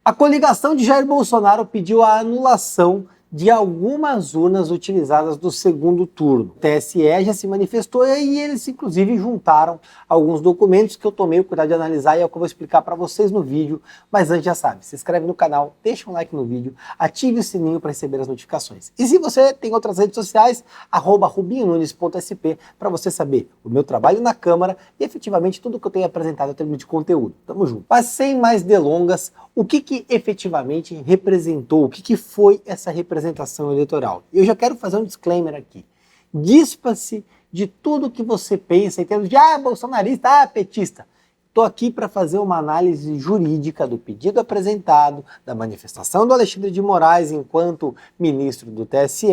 A coligação de Jair Bolsonaro pediu a anulação de algumas urnas utilizadas no segundo turno. O TSE já se manifestou e eles inclusive juntaram alguns documentos que eu tomei o cuidado de analisar e é o que eu vou explicar para vocês no vídeo. Mas antes já sabe, se inscreve no canal, deixa um like no vídeo, ative o sininho para receber as notificações. E se você tem outras redes sociais, @rubinhonunes.sp para você saber o meu trabalho na Câmara e efetivamente tudo que eu tenho apresentado em termos de conteúdo. Tamo junto. Mas sem mais delongas, o que efetivamente representou, o que foi essa representação eleitoral? Eu já quero fazer um disclaimer aqui. Dispa-se de tudo que você pensa em termos de bolsonarista, petista. Estou aqui para fazer uma análise jurídica do pedido apresentado, da manifestação do Alexandre de Moraes enquanto ministro do TSE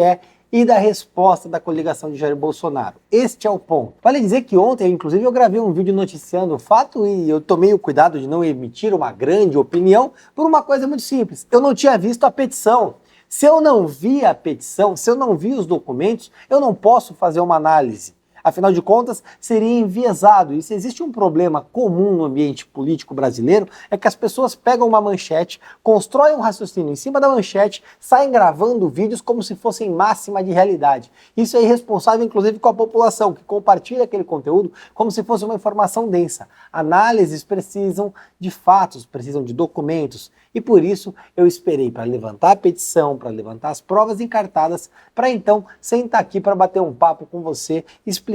e da resposta da coligação de Jair Bolsonaro. Este é o ponto. Vale dizer que ontem, inclusive, eu gravei um vídeo noticiando o fato e eu tomei o cuidado de não emitir uma grande opinião por uma coisa muito simples. Eu não tinha visto a petição. Se eu não vi a petição, se eu não vi os documentos, eu não posso fazer uma análise. Afinal de contas, seria enviesado. E se existe um problema comum no ambiente político brasileiro, é que as pessoas pegam uma manchete, constroem um raciocínio em cima da manchete, saem gravando vídeos como se fossem máxima de realidade. Isso é irresponsável, inclusive, com a população, que compartilha aquele conteúdo como se fosse uma informação densa. Análises precisam de fatos, precisam de documentos. E por isso eu esperei para levantar a petição, para levantar as provas encartadas, para então sentar aqui para bater um papo com você e explicar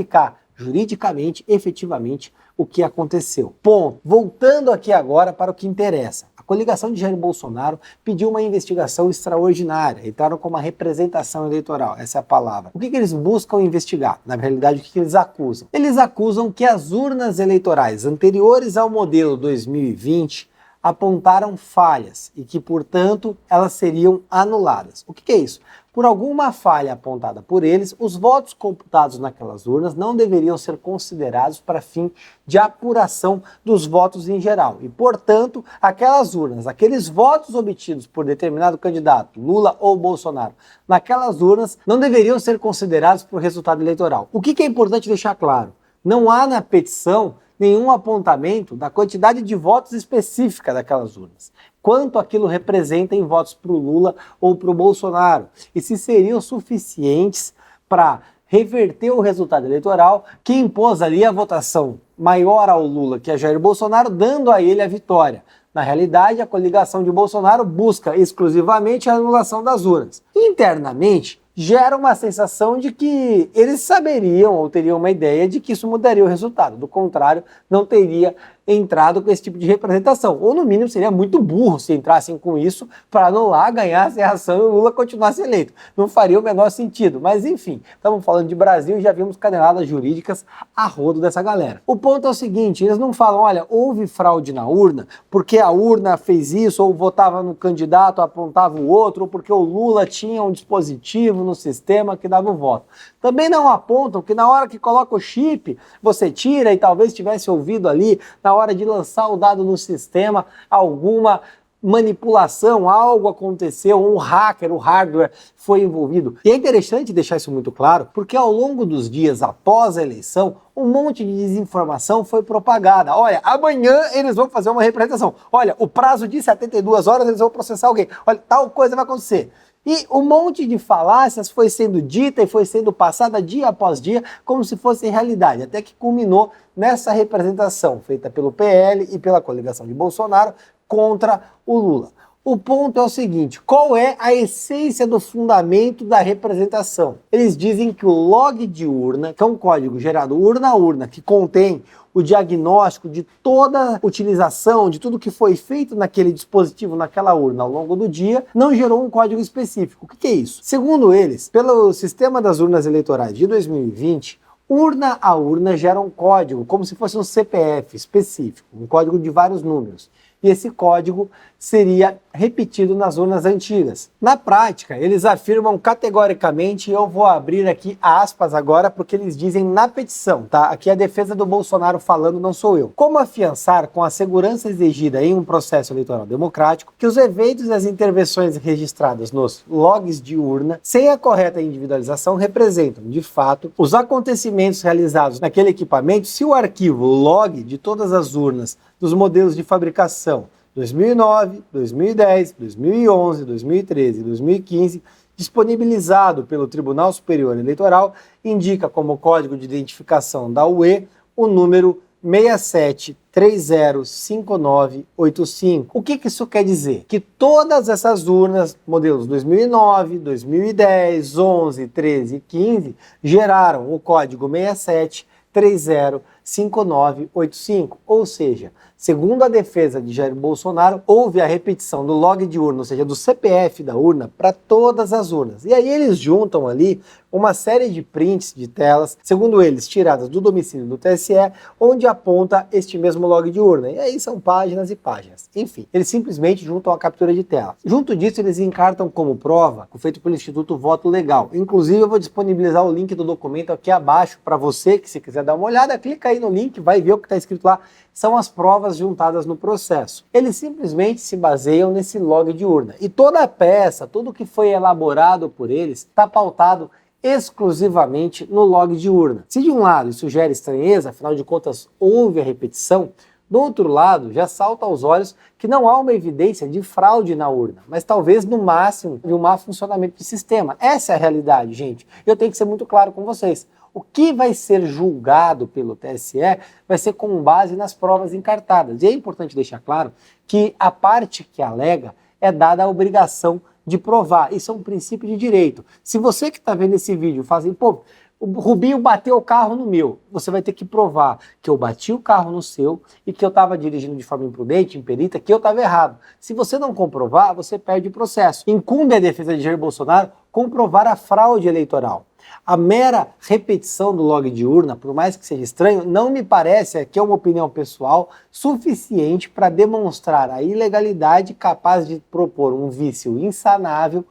juridicamente, efetivamente, o que aconteceu. Ponto. Voltando aqui agora para o que interessa. A coligação de Jair Bolsonaro pediu uma investigação extraordinária, entraram com uma representação eleitoral, essa é a palavra. O que eles buscam investigar? Na realidade, o que eles acusam? Eles acusam que as urnas eleitorais anteriores ao modelo 2020 apontaram falhas e que, portanto, elas seriam anuladas. O que é isso? Por alguma falha apontada por eles, os votos computados naquelas urnas não deveriam ser considerados para fim de apuração dos votos em geral. E, portanto, aquelas urnas, aqueles votos obtidos por determinado candidato, Lula ou Bolsonaro, naquelas urnas não deveriam ser considerados para o resultado eleitoral. O que é importante deixar claro? Não há na petição nenhum apontamento da quantidade de votos específica daquelas urnas. Quanto aquilo representa em votos para o Lula ou para o Bolsonaro. E se seriam suficientes para reverter o resultado eleitoral que impôs ali a votação maior ao Lula que a Jair Bolsonaro, dando a ele a vitória. Na realidade, a coligação de Bolsonaro busca exclusivamente a anulação das urnas. Internamente, gera uma sensação de que eles saberiam ou teriam uma ideia de que isso mudaria o resultado. Do contrário, não teria entrado com esse tipo de representação. Ou, no mínimo, seria muito burro se entrassem com isso para anular, ganhassem a ação e o Lula continuasse eleito. Não faria o menor sentido. Mas, enfim, estamos falando de Brasil e já vimos caneladas jurídicas a rodo dessa galera. O ponto é o seguinte, eles não falam, olha, houve fraude na urna porque a urna fez isso, ou votava no candidato, apontava o outro, ou porque o Lula tinha um dispositivo no sistema que dava o voto. Também não apontam que na hora que coloca o chip, você tira e talvez tivesse ouvido ali, na hora de lançar o dado no sistema, alguma manipulação, algo aconteceu, um hacker, o hardware foi envolvido. E é interessante deixar isso muito claro, porque ao longo dos dias após a eleição, um monte de desinformação foi propagada. Olha, amanhã eles vão fazer uma representação. Olha, o prazo de 72 horas eles vão processar alguém. Olha, tal coisa vai acontecer. E um monte de falácias foi sendo dita e foi sendo passada dia após dia como se fosse realidade, até que culminou nessa representação feita pelo PL e pela coligação de Bolsonaro contra o Lula. O ponto é o seguinte, qual é a essência do fundamento da representação? Eles dizem que o log de urna, que é um código gerado urna a urna, que contém o diagnóstico de toda a utilização, de tudo que foi feito naquele dispositivo, naquela urna ao longo do dia, não gerou um código específico. O que é isso? Segundo eles, pelo sistema das urnas eleitorais de 2020, urna a urna gera um código, como se fosse um CPF específico, um código de vários números. E esse código seria repetido nas urnas antigas. Na prática, eles afirmam categoricamente, e eu vou abrir aqui aspas agora, porque eles dizem na petição, tá? Aqui é a defesa do Bolsonaro falando, não sou eu. Como afiançar com a segurança exigida em um processo eleitoral democrático que os eventos e as intervenções registradas nos logs de urna, sem a correta individualização, representam, de fato, os acontecimentos realizados naquele equipamento se o arquivo log de todas as urnas dos modelos de fabricação 2009, 2010, 2011, 2013 e 2015, disponibilizado pelo Tribunal Superior Eleitoral, indica como código de identificação da UE o número 67305985. O que isso quer dizer? Que todas essas urnas, modelos 2009, 2010, 11, 13 e 15, geraram o código 67305985, ou seja, segundo a defesa de Jair Bolsonaro, houve a repetição do log de urna, ou seja, do CPF da urna, para todas as urnas. E aí eles juntam ali uma série de prints de telas, segundo eles, tiradas do domicílio do TSE, onde aponta este mesmo log de urna. E aí são páginas e páginas. Enfim, eles simplesmente juntam a captura de tela. Junto disso, eles encartam como prova o feito pelo Instituto Voto Legal. Inclusive, eu vou disponibilizar o link do documento aqui abaixo para você, que se quiser dar uma olhada, clica aí no link, vai ver o que está escrito lá. São as provas juntadas no processo. Eles simplesmente se baseiam nesse log de urna. E toda a peça, tudo que foi elaborado por eles, está pautado exclusivamente no log de urna. Se de um lado isso gera estranheza, afinal de contas houve a repetição, do outro lado já salta aos olhos que não há uma evidência de fraude na urna, mas talvez no máximo de um mau funcionamento do sistema. Essa é a realidade, gente. Eu tenho que ser muito claro com vocês. O que vai ser julgado pelo TSE vai ser com base nas provas encartadas. E é importante deixar claro que a parte que alega é dada a obrigação de provar. Isso é um princípio de direito. Se você que está vendo esse vídeo fala assim, pô, o Rubinho bateu o carro no meu, você vai ter que provar que eu bati o carro no seu e que eu estava dirigindo de forma imprudente, imperita, que eu estava errado. Se você não comprovar, você perde o processo. Incumbe a defesa de Jair Bolsonaro comprovar a fraude eleitoral. A mera repetição do log de urna, por mais que seja estranho, não me parece, aqui é uma opinião pessoal, suficiente para demonstrar a ilegalidade capaz de propor um vício insanável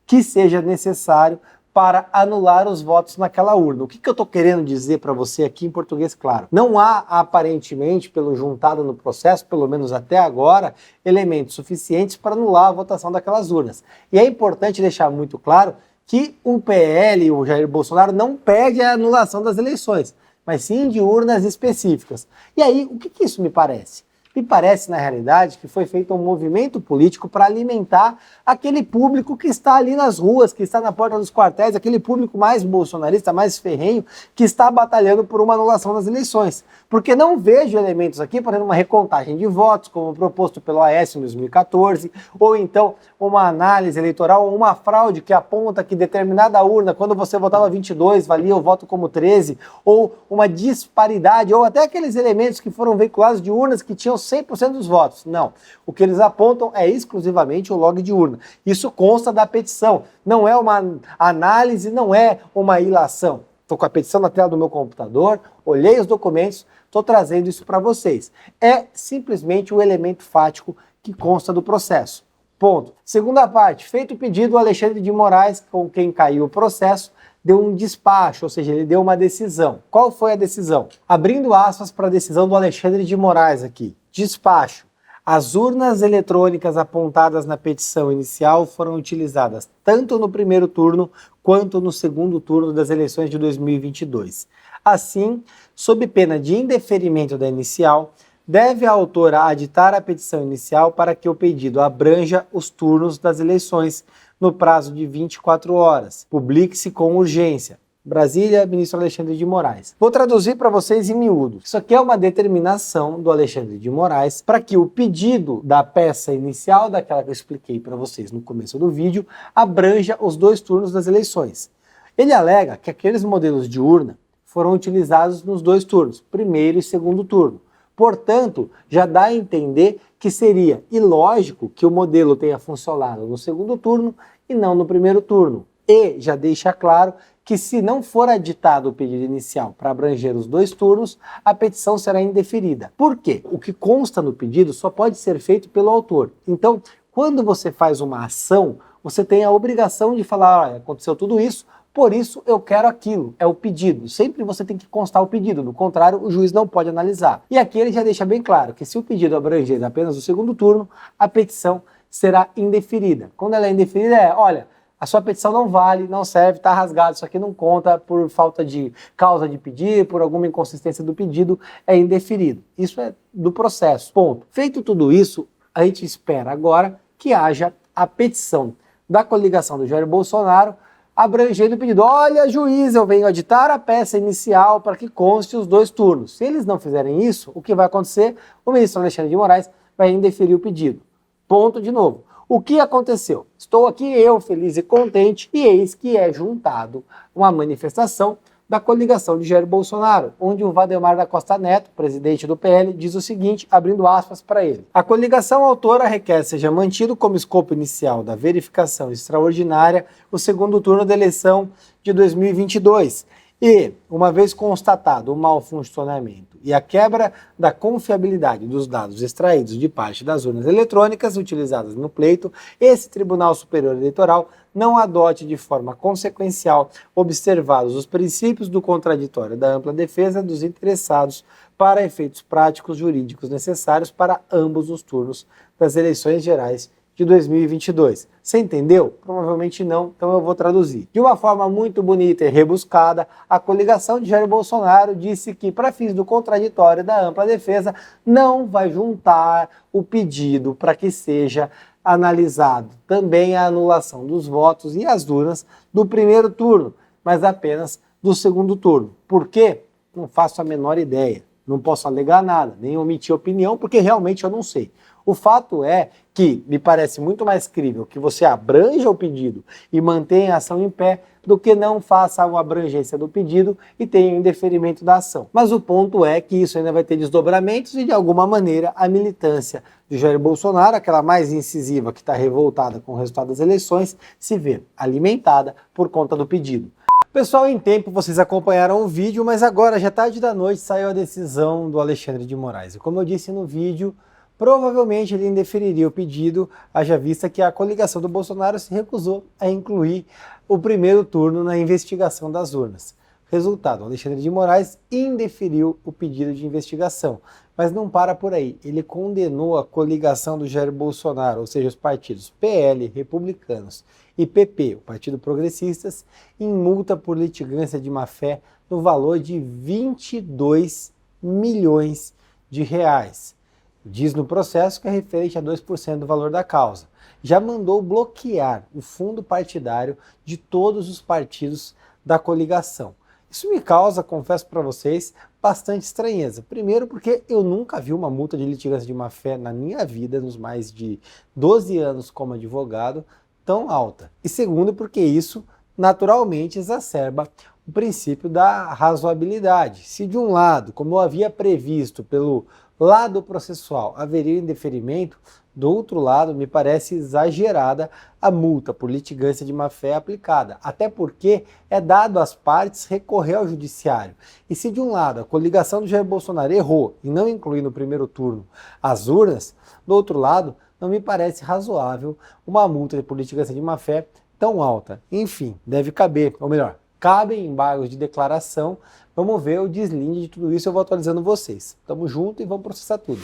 que seja necessário para anular os votos naquela urna. O que eu estou querendo dizer para você aqui em português claro? Não há, aparentemente, pelo juntado no processo, pelo menos até agora, elementos suficientes para anular a votação daquelas urnas. E é importante deixar muito claro que o PL, o Jair Bolsonaro, não pede a anulação das eleições, mas sim de urnas específicas. E aí, o que isso me parece? Me parece, na realidade, que foi feito um movimento político para alimentar aquele público que está ali nas ruas, que está na porta dos quartéis, aquele público mais bolsonarista, mais ferrenho, que está batalhando por uma anulação das eleições. Porque não vejo elementos aqui, por exemplo, uma recontagem de votos, como proposto pelo Aécio em 2014, ou então uma análise eleitoral, ou uma fraude que aponta que determinada urna, quando você votava 22, valia o voto como 13, ou uma disparidade, ou até aqueles elementos que foram veiculados de urnas que tinham 100% dos votos. Não. O que eles apontam é exclusivamente o log de urna. Isso consta da petição. Não é uma análise, não é uma ilação. Estou com a petição na tela do meu computador, olhei os documentos, estou trazendo isso para vocês. É simplesmente o elemento fático que consta do processo. Ponto. Segunda parte, feito o pedido, o Alexandre de Moraes, com quem caiu o processo, deu um despacho, ou seja, ele deu uma decisão. Qual foi a decisão? Abrindo aspas para a decisão do Alexandre de Moraes aqui. Despacho. As urnas eletrônicas apontadas na petição inicial foram utilizadas tanto no primeiro turno quanto no segundo turno das eleições de 2022. Assim, sob pena de indeferimento da inicial, deve a autora aditar a petição inicial para que o pedido abranja os turnos das eleições no prazo de 24 horas. Publique-se com urgência. Brasília, ministro Alexandre de Moraes. Vou traduzir para vocês em miúdo. Isso aqui é uma determinação do Alexandre de Moraes para que o pedido da peça inicial, daquela que eu expliquei para vocês no começo do vídeo, abranja os dois turnos das eleições. Ele alega que aqueles modelos de urna foram utilizados nos dois turnos, primeiro e segundo turno. Portanto, já dá a entender que seria ilógico que o modelo tenha funcionado no segundo turno e não no primeiro turno. E já deixa claro que se não for aditado o pedido inicial para abranger os dois turnos, a petição será indeferida. Por quê? O que consta no pedido só pode ser feito pelo autor. Então, quando você faz uma ação, você tem a obrigação de falar, olha, aconteceu tudo isso, por isso eu quero aquilo, é o pedido. Sempre você tem que constar o pedido, do contrário o juiz não pode analisar. E aqui ele já deixa bem claro que se o pedido abranger apenas o segundo turno, a petição será indeferida. Quando ela é indeferida olha, a sua petição não vale, não serve, está rasgado, isso aqui não conta por falta de causa de pedir, por alguma inconsistência do pedido, é indeferido. Isso é do processo, ponto. Feito tudo isso, A gente espera agora que haja a petição da coligação do Jair Bolsonaro abrangendo o pedido. Olha, juiz, eu venho editar a peça inicial para que conste os 2 turnos. Se eles não fizerem isso, o que vai acontecer? O ministro Alexandre de Moraes vai indeferir o pedido. Ponto de novo. O que aconteceu? Estou aqui eu, feliz e contente, e eis que é juntado uma manifestação da coligação de Jair Bolsonaro, onde o Valdemar da Costa Neto, presidente do PL, diz o seguinte, abrindo aspas para ele. A coligação autora requer seja mantido como escopo inicial da verificação extraordinária o segundo turno da eleição de 2022 e, uma vez constatado o mau funcionamento e a quebra da confiabilidade dos dados extraídos de parte das urnas eletrônicas utilizadas no pleito, esse Tribunal Superior Eleitoral não adote de forma consequencial, observados os princípios do contraditório da ampla defesa dos interessados para efeitos práticos jurídicos necessários para ambos os turnos das eleições gerais de 2022. Você entendeu? Provavelmente não, então eu vou traduzir. De uma forma muito bonita e rebuscada, a coligação de Jair Bolsonaro disse que, para fins do contraditório da ampla defesa, não vai juntar o pedido para que seja analisado também a anulação dos votos e as urnas do primeiro turno, mas apenas do segundo turno. Por quê? Não faço a menor ideia. Não posso alegar nada, nem omitir opinião, porque realmente eu não sei. O fato é que me parece muito mais crível que você abranja o pedido e mantenha a ação em pé do que não faça uma abrangência do pedido e tenha o indeferimento da ação. Mas o ponto é que isso ainda vai ter desdobramentos e, de alguma maneira, a militância de Jair Bolsonaro, aquela mais incisiva que está revoltada com o resultado das eleições, se vê alimentada por conta do pedido. Pessoal, em tempo vocês acompanharam o vídeo, mas agora, já tarde da noite, saiu a decisão do Alexandre de Moraes. E como eu disse no vídeo, provavelmente ele indeferiria o pedido, haja vista que a coligação do Bolsonaro se recusou a incluir o primeiro turno na investigação das urnas. Resultado, Alexandre de Moraes indeferiu o pedido de investigação, mas não para por aí. Ele condenou a coligação do Jair Bolsonaro, ou seja, os partidos PL, Republicanos e PP, o Partido Progressistas, em multa por litigância de má-fé no valor de 22 milhões de reais. Diz no processo que é referente a 2% do valor da causa. Já mandou bloquear o fundo partidário de todos os partidos da coligação. Isso me causa, confesso para vocês, bastante estranheza. Primeiro porque eu nunca vi uma multa de litigância de má-fé na minha vida, nos mais de 12 anos como advogado, tão alta. E segundo porque isso naturalmente exacerba o princípio da razoabilidade. Se de um lado, como eu havia previsto pelo lado processual, haveria indeferimento, do outro lado, me parece exagerada a multa por litigância de má-fé aplicada, até porque é dado às partes recorrer ao judiciário. E se de um lado a coligação do Jair Bolsonaro errou em não incluir no primeiro turno as urnas, do outro lado, não me parece razoável uma multa por litigância de má-fé tão alta. Enfim, deve caber, ou melhor, cabem embargos de declaração. Vamos ver o deslinde de tudo isso, eu vou atualizando vocês. Tamo junto e vamos processar tudo.